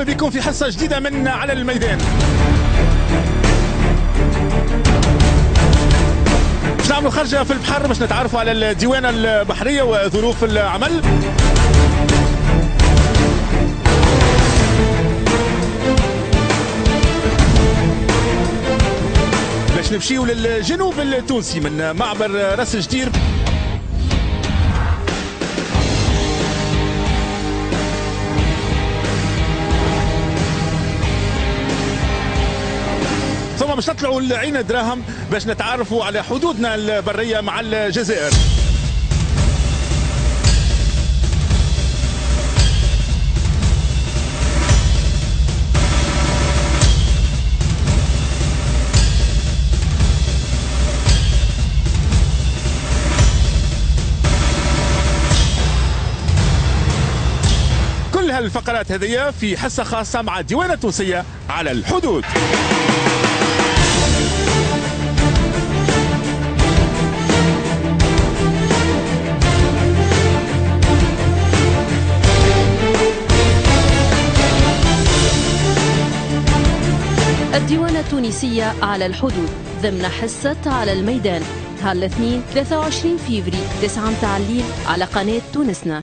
مرحبا بكم في حصة جديدة من على الميدان. باش نعملوا خرجة في البحر باش نتعرفوا على الديوانة البحرية وظروف العمل. باش نمشيو للجنوب التونسي من معبر راس جدير. ثم باش نطلعوا لعين الدراهم باش نتعرفوا على حدودنا البرية مع الجزائر. كل هالفقرات هذه في حصة خاصة مع الديوانة التونسية على الحدود. الديوانة التونسية على الحدود ضمن حصة على الميدان، نهار الاثنين 23 فيفري 9 متاع الليل على قناة تونسنا.